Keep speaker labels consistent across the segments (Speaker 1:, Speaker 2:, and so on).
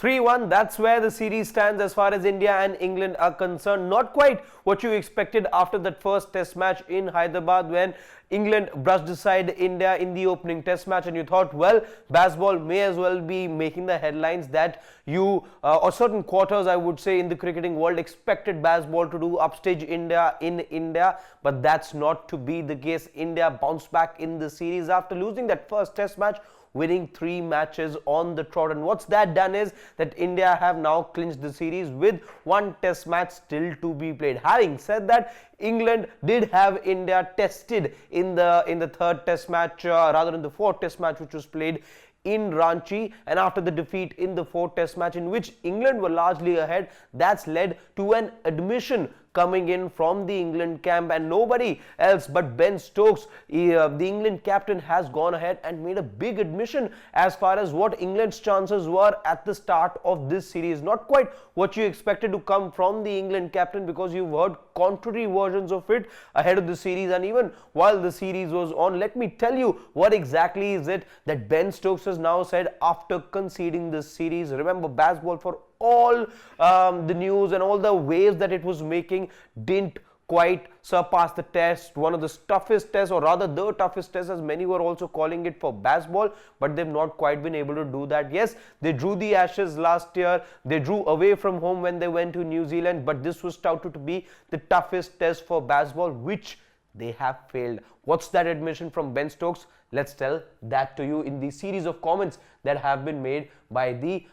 Speaker 1: 3-1, that's where the series stands as far as India and England are concerned. Not quite what you expected after that first test match in Hyderabad when England brushed aside India in the opening test match, and you thought, well, baseball may as well be making the headlines that you, or certain quarters I would say in the cricketing world, expected baseball to do upstage India in India, but that's not to be the case. India bounced back in the series after losing that first test match, winning 3 matches on the trot. And what's that done is that India have now clinched the series with 1 test match still to be played. Having said that, England did have India tested in the 3rd test match, rather in the 4th test match, which was played in Ranchi, and after the defeat in the 4th test match in which England were largely ahead, that's led to an admission coming in from the England camp, and nobody else but Ben Stokes, the England captain, has gone ahead and made a big admission as far as what England's chances were at the start of this series. Not quite what you expected to come from the England captain, because you've heard contrary versions of it ahead of the series and even while the series was on. Let me tell you what exactly is it that Ben Stokes has now said after conceding this series. Remember, baseball, for all the news and all the waves that it was making, didn't quite surpass the test, one of the toughest tests, or rather the toughest test, as many were also calling it for baseball, but they've not quite been able to do that. Yes, they drew the Ashes last year, they drew away from home when they went to New Zealand, but this was touted to be the toughest test for baseball, which they have failed. What's that admission from Ben Stokes? Let's tell that to you in the series of comments that have been made by the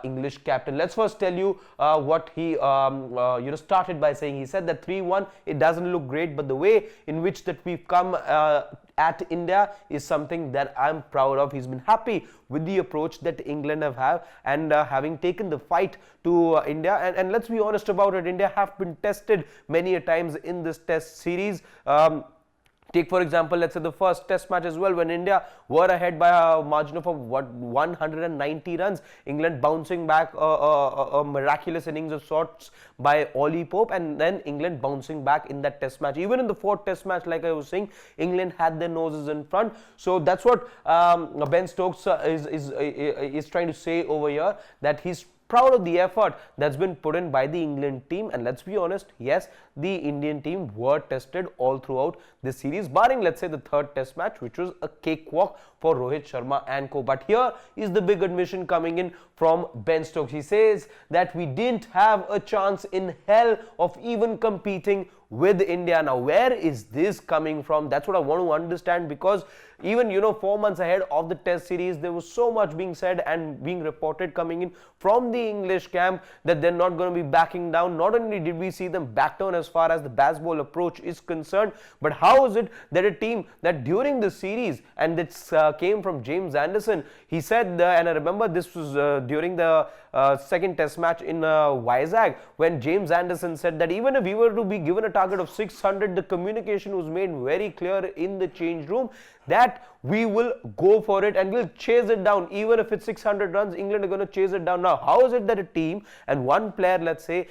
Speaker 1: English captain. Let's first tell you what he started by saying. He said that 3-1, it doesn't look great, but the way in which that we've come at India is something that I'm proud of. He's been happy with the approach that England have and having taken the fight to India. And let's be honest about it, India have been tested many a times in this test series. Take, for example, let's say the first test match as well, when India were ahead by a margin of 190 runs. England bouncing back a miraculous innings of sorts by Ollie Pope, and then England bouncing back in that test match. Even in the 4th test match, like I was saying, England had their noses in front. So that's what Ben Stokes is trying to say over here, that he's proud of the effort that's been put in by the England team. And let's be honest, yes, the Indian team were tested all throughout this series, barring, let's say, the 3rd test match, which was a cakewalk for Rohit Sharma and co. But here is the big admission coming in from Ben Stokes. He says that we didn't have a chance in hell of even competing with India. Now, where is this coming from? That's what I want to understand, because even 4 months ahead of the test series, there was so much being said and being reported coming in from the English camp that they're not going to be backing down. Not only did we see them back down as far as the baseball approach is concerned, but how is it that a team that during the series, and this came from James Anderson, he said, and I remember this was during the 2nd test match in Vizag, when James Anderson said that even if we were to be given a target of 600, the communication was made very clear in the change room that we will go for it and we'll chase it down. Even if it's 600 runs, England are going to chase it down. Now, how is it that a team and one player, let's say,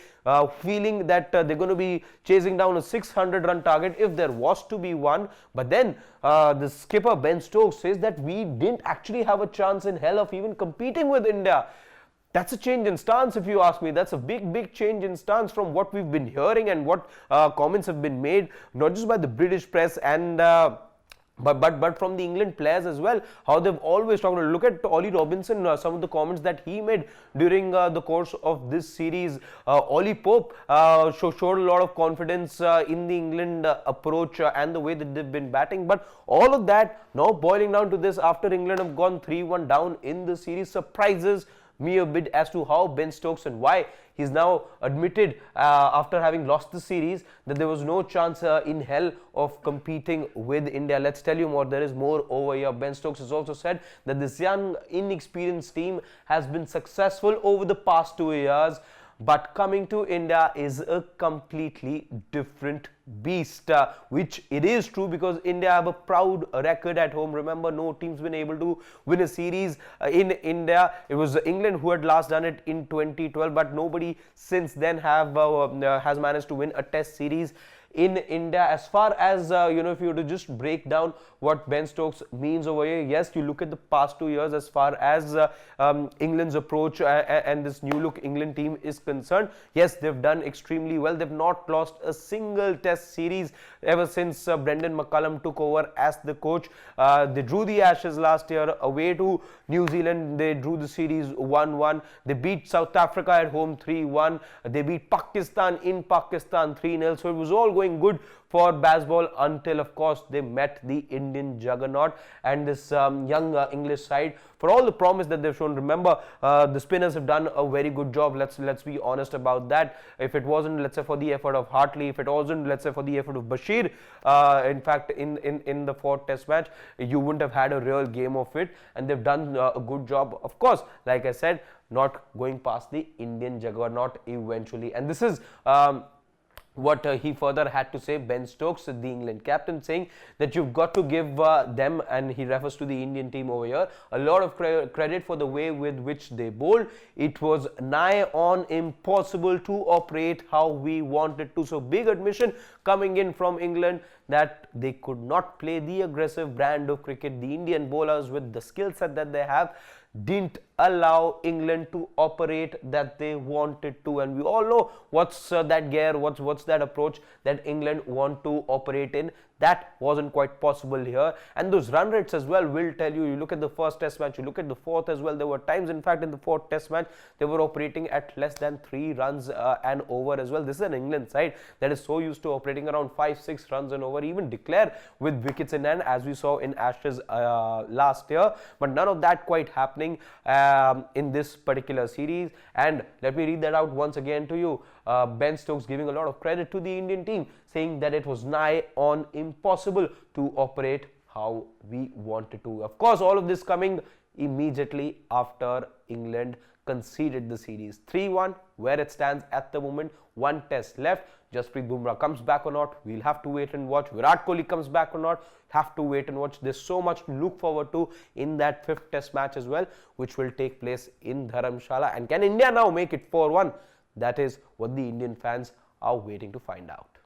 Speaker 1: feeling that they're going to be chasing down a 600-run target if there was to be one, but then the skipper Ben Stokes says that we didn't actually have a chance in hell of even competing with India? That's a change in stance, if you ask me. That's a big change in stance from what we've been hearing and what comments have been made, not just by the British press and but from the England players as well, how they've always talked. Look at Ollie Robinson, some of the comments that he made during the course of this series. Ollie Pope showed a lot of confidence in the England approach and the way that they've been batting. But all of that now boiling down to this, after England have gone 3-1 down in the series, surprises me a bit as to how Ben Stokes and why he's now admitted after having lost the series that there was no chance in hell of competing with India. Let's tell you more. There is more over here. Ben Stokes has also said that this young, inexperienced team has been successful over the past 2 years, but coming to India is a completely different beast, which it is true, because India have a proud record at home. Remember, no team's been able to win a series in India. It was England who had last done it in 2012, but nobody since then has managed to win a test series in India. As far as if you were to just break down what Ben Stokes means over here, yes, you look at the past 2 years as far as England's approach and this new look England team is concerned. Yes, they've done extremely well. They've not lost a single test series ever since Brendan McCullum took over as the coach. They drew the Ashes last year away to New Zealand. They drew the series 1-1. They beat South Africa at home 3-1. They beat Pakistan in Pakistan 3-0. So it was all going good for baseball until, of course, they met the Indian juggernaut and this young English side. For all the promise that they've shown, remember, the spinners have done a very good job. Let's be honest about that. If it wasn't, let's say, for the effort of Hartley, if it wasn't, let's say, for the effort of Bashir, in fact, in the fourth test match, you wouldn't have had a real game of it. And they've done a good job, of course, like I said, not going past the Indian juggernaut eventually. And this is what he further had to say, Ben Stokes, the England captain, saying that you've got to give them, and he refers to the Indian team over here, a lot of credit for the way with which they bowled. It was nigh on impossible to operate how we wanted to. So big admission coming in from England that they could not play the aggressive brand of cricket. The Indian bowlers, with the skill set that they have, didn't allow England to operate that they wanted to. And we all know what's that gear, what's that approach that England want to operate in. That wasn't quite possible here. And those run rates as well will tell you. You look at the first test match, you look at the fourth as well. There were times, in fact, in the fourth test match, they were operating at less than 3 runs and over as well. This is an England side that is so used to operating around 5-6 runs and over, even declare with wickets in hand, as we saw in Ashes last year. But none of that quite happening in this particular series. And let me read that out once again to you. Ben Stokes giving a lot of credit to the Indian team, saying that it was nigh on impossible to operate how we wanted to. Of course, all of this coming immediately after England conceded the series 3-1, where it stands at the moment. 1 test left. Jasprit Bumrah comes back or not, we'll have to wait and watch. Virat Kohli comes back or not, have to wait and watch. There's so much to look forward to in that 5th test match as well, which will take place in Dharamshala. And can India now make it 4-1? That is what the Indian fans are waiting to find out.